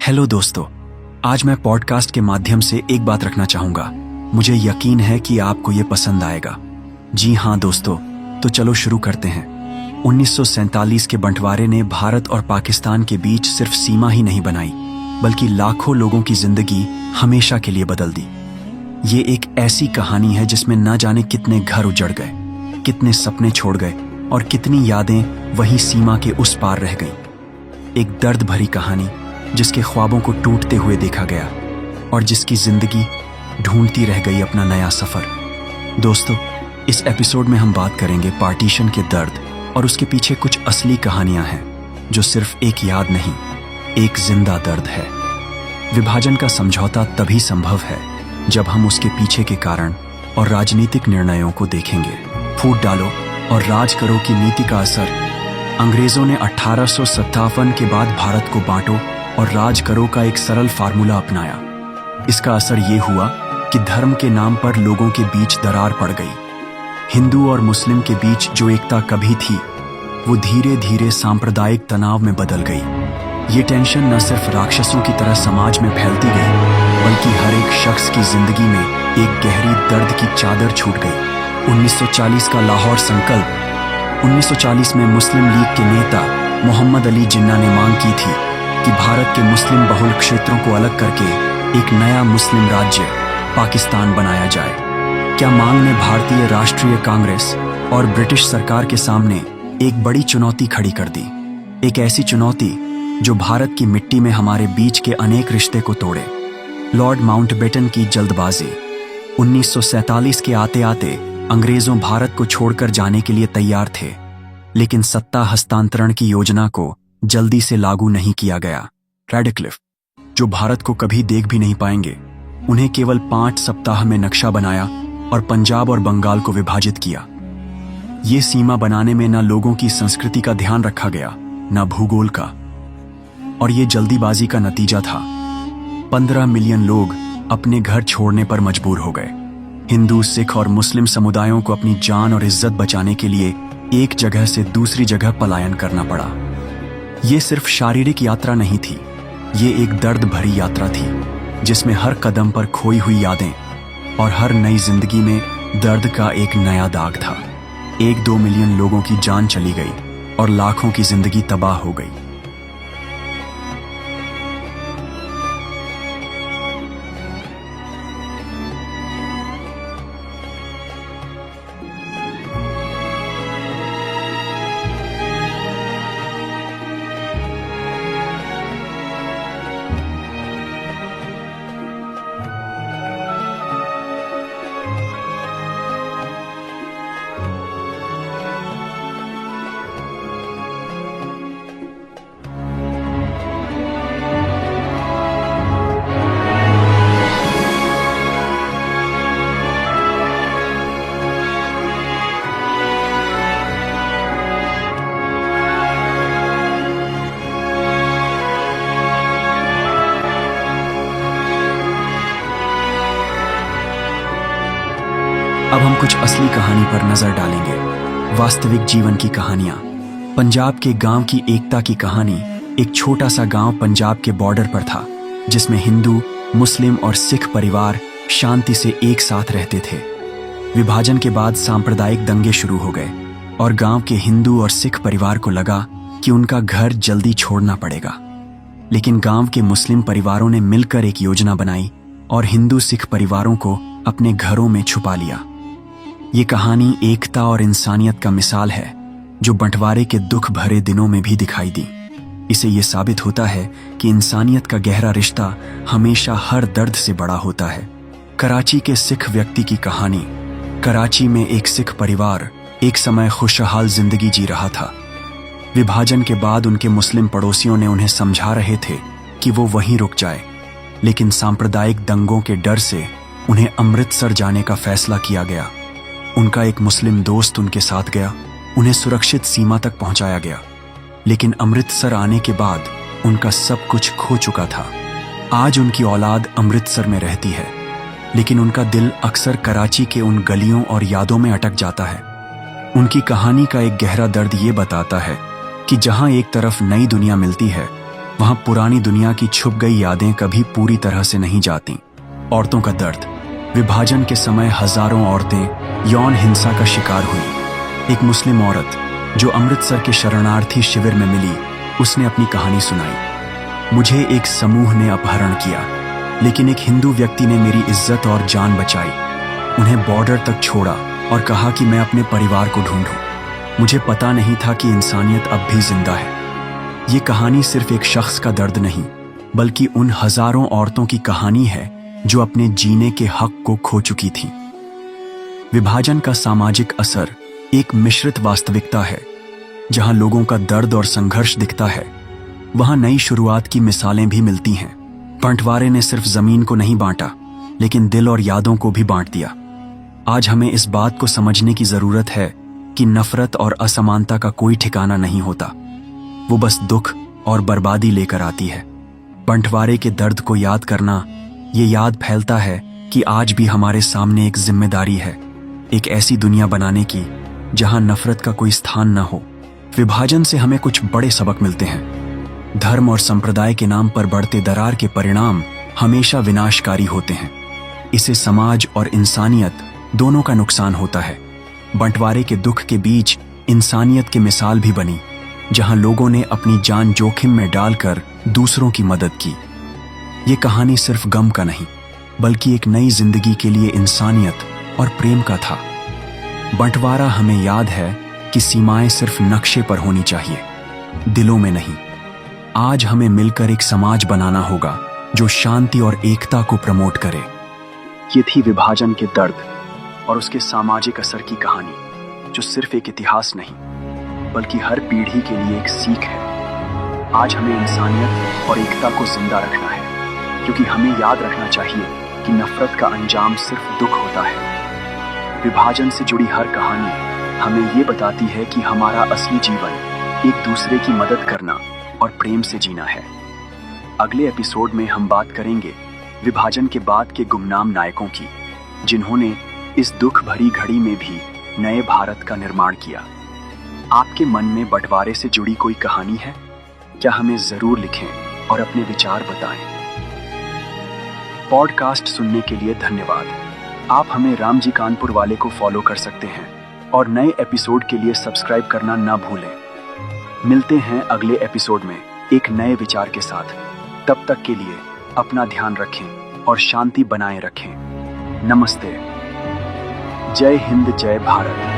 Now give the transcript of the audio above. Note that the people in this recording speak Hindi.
हेलो दोस्तों, आज मैं पॉडकास्ट के माध्यम से एक बात रखना चाहूंगा। मुझे यकीन है कि आपको ये पसंद आएगा। जी हाँ दोस्तों, तो चलो शुरू करते हैं। 1947 के बंटवारे ने भारत और पाकिस्तान के बीच सिर्फ सीमा ही नहीं बनाई, बल्कि लाखों लोगों की जिंदगी हमेशा के लिए बदल दी। ये एक ऐसी कहानी है जिसमें न जाने कितने घर उजड़ गए, कितने सपने छोड़ गए और कितनी यादें वहीं सीमा के उस पार रह गईं। एक दर्द भरी कहानी जिसके ख्वाबों को टूटते हुए देखा गया और जिसकी जिंदगी ढूंढती रह गई अपना नया सफर। दोस्तों, इस एपिसोड में हम बात करेंगे पार्टीशन के दर्द और उसके पीछे कुछ असली कहानियां हैं जो सिर्फ एक याद नहीं, एक जिंदा दर्द है। विभाजन का समझौता तभी संभव है जब हम उसके पीछे के कारण और राजनीतिक निर्णयों को देखेंगे। फूट डालो और राज करो की नीति का असर। अंग्रेजों ने 1857 के बाद भारत को बांटो और राज करो का एक सरल फार्मूला अपनाया। इसका असर ये हुआ कि धर्म के नाम पर लोगों के बीच दरार पड़ गई। हिंदू और मुस्लिम के बीच जो एकता कभी थी, वो धीरे धीरे सांप्रदायिक तनाव में बदल गई। ये टेंशन न सिर्फ राक्षसों की तरह समाज में फैलती गई, बल्कि हर एक शख्स की जिंदगी में एक गहरी दर्द की चादर छूट गई। 1940 का लाहौर संकल्प। 1940 में मुस्लिम लीग के नेता मोहम्मद अली जिन्ना ने मांग की थी कि भारत के मुस्लिम बहुल क्षेत्रों को अलग करके एक नया मुस्लिम राज्य पाकिस्तान बनाया जाए। क्या मांग ने भारतीय राष्ट्रीय कांग्रेस और ब्रिटिश सरकार के सामने एक बड़ी चुनौती खड़ी कर दी। एक ऐसी चुनौती जो भारत की मिट्टी में हमारे बीच के अनेक रिश्ते को तोड़े। लॉर्ड माउंटबेटन की जल्दबाजी। 1947 के आते आते अंग्रेजों भारत को छोड़कर जाने के लिए तैयार थे, लेकिन सत्ता हस्तांतरण की योजना को जल्दी से लागू नहीं किया गया। रैडक्लिफ, जो भारत को कभी देख भी नहीं पाएंगे, उन्हें केवल 5 सप्ताह में नक्शा बनाया और पंजाब और बंगाल को विभाजित किया। ये सीमा बनाने में न लोगों की संस्कृति का ध्यान रखा गया, न भूगोल का, और ये जल्दीबाजी का नतीजा था। 15 मिलियन लोग अपने घर छोड़ने पर मजबूर हो गए। हिंदू, सिख और मुस्लिम समुदायों को अपनी जान और इज्जत बचाने के लिए एक जगह से दूसरी जगह पलायन करना पड़ा। ये सिर्फ शारीरिक यात्रा नहीं थी, ये एक दर्द भरी यात्रा थी जिसमें हर कदम पर खोई हुई यादें और हर नई जिंदगी में दर्द का एक नया दाग था। 1-2 मिलियन लोगों की जान चली गई और लाखों की जिंदगी तबाह हो गई। अब हम कुछ असली कहानी पर नजर डालेंगे। वास्तविक जीवन की कहानियां। पंजाब के गांव की एकता की कहानी। एक छोटा सा गांव पंजाब के बॉर्डर पर था, जिसमें हिंदू, मुस्लिम और सिख परिवार शांति से एक साथ रहते थे। विभाजन के बाद सांप्रदायिक दंगे शुरू हो गए और गांव के हिंदू और सिख परिवार को लगा कि उनका घर जल्दी छोड़ना पड़ेगा। लेकिन गांव के मुस्लिम परिवारों ने मिलकर एक योजना बनाई और हिंदू सिख परिवारों को अपने घरों में छुपा लिया। ये कहानी एकता और इंसानियत का मिसाल है जो बंटवारे के दुख भरे दिनों में भी दिखाई दी। इसे ये साबित होता है कि इंसानियत का गहरा रिश्ता हमेशा हर दर्द से बड़ा होता है। कराची के सिख व्यक्ति की कहानी। कराची में एक सिख परिवार एक समय खुशहाल जिंदगी जी रहा था। विभाजन के बाद उनके मुस्लिम पड़ोसियों ने उन्हें समझा रहे थे कि वो वहीं रुक जाए, लेकिन सांप्रदायिक दंगों के डर से उन्हें अमृतसर जाने का फैसला किया गया। उनका एक मुस्लिम दोस्त उनके साथ गया, उन्हें सुरक्षित सीमा तक पहुंचाया गया। लेकिन अमृतसर आने के बाद उनका सब कुछ खो चुका था। आज उनकी औलाद अमृतसर में रहती है, लेकिन उनका दिल अक्सर कराची के उन गलियों और यादों में अटक जाता है। उनकी कहानी का एक गहरा दर्द ये बताता है कि जहां एक तरफ नई दुनिया मिलती है, वहां पुरानी दुनिया की छुप गई यादें कभी पूरी तरह से नहीं जाती। औरतों का दर्द। विभाजन के समय हजारों औरतें यौन हिंसा का शिकार हुई। एक मुस्लिम औरत जो अमृतसर के शरणार्थी शिविर में मिली, उसने अपनी कहानी सुनाई। मुझे एक समूह ने अपहरण किया, लेकिन एक हिंदू व्यक्ति ने मेरी इज्जत और जान बचाई। उन्हें बॉर्डर तक छोड़ा और कहा कि मैं अपने परिवार को ढूंढूं। मुझे पता नहीं था कि इंसानियत अब भी जिंदा है। ये कहानी सिर्फ एक शख्स का दर्द नहीं, बल्कि उन हजारों औरतों की कहानी है जो अपने जीने के हक को खो चुकी थीं। विभाजन का सामाजिक असर एक मिश्रित वास्तविकता है। जहां लोगों का दर्द और संघर्ष दिखता है, वहां नई शुरुआत की मिसालें भी मिलती हैं। बंटवारे ने सिर्फ जमीन को नहीं बांटा, लेकिन दिल और यादों को भी बांट दिया। आज हमें इस बात को समझने की जरूरत है कि नफरत और असमानता का कोई ठिकाना नहीं होता। वो बस दुख और बर्बादी लेकर आती है। बंटवारे के दर्द को याद करना ये याद फैलता है कि आज भी हमारे सामने एक जिम्मेदारी है, एक ऐसी दुनिया बनाने की जहां नफरत का कोई स्थान न हो। विभाजन से हमें कुछ बड़े सबक मिलते हैं। धर्म और संप्रदाय के नाम पर बढ़ते दरार के परिणाम हमेशा विनाशकारी होते हैं। इससे समाज और इंसानियत दोनों का नुकसान होता है। बंटवारे के दुख के बीच इंसानियत की मिसाल भी बनी, जहां लोगों ने अपनी जान जोखिम में डालकर दूसरों की मदद की। ये कहानी सिर्फ गम का नहीं, बल्कि एक नई जिंदगी के लिए इंसानियत और प्रेम का था। बंटवारा हमें याद है कि सीमाएं सिर्फ नक्शे पर होनी चाहिए, दिलों में नहीं। आज हमें मिलकर एक समाज बनाना होगा जो शांति और एकता को प्रमोट करे। ये थी विभाजन के दर्द और उसके सामाजिक असर की कहानी, जो सिर्फ एक इतिहास नहीं, बल्कि हर पीढ़ी के लिए एक सीख है। आज हमें इंसानियत और एकता को जिंदा रखना है, क्योंकि हमें याद रखना चाहिए कि नफरत का अंजाम सिर्फ दुख होता है। विभाजन से जुड़ी हर कहानी हमें ये बताती है कि हमारा असली जीवन एक दूसरे की मदद करना और प्रेम से जीना है। अगले एपिसोड में हम बात करेंगे विभाजन के बाद के गुमनाम नायकों की, जिन्होंने इस दुख भरी घड़ी में भी नए भारत का निर्माण किया। आपके मन में बंटवारे से जुड़ी कोई कहानी है क्या? हमें जरूर लिखें और अपने विचार बताएं। पॉडकास्ट सुनने के लिए धन्यवाद। आप हमें रामजी कानपुर वाले को फॉलो कर सकते हैं और नए एपिसोड के लिए सब्सक्राइब करना ना भूलें। मिलते हैं अगले एपिसोड में एक नए विचार के साथ। तब तक के लिए अपना ध्यान रखें और शांति बनाए रखें। नमस्ते। जय हिंद, जय भारत।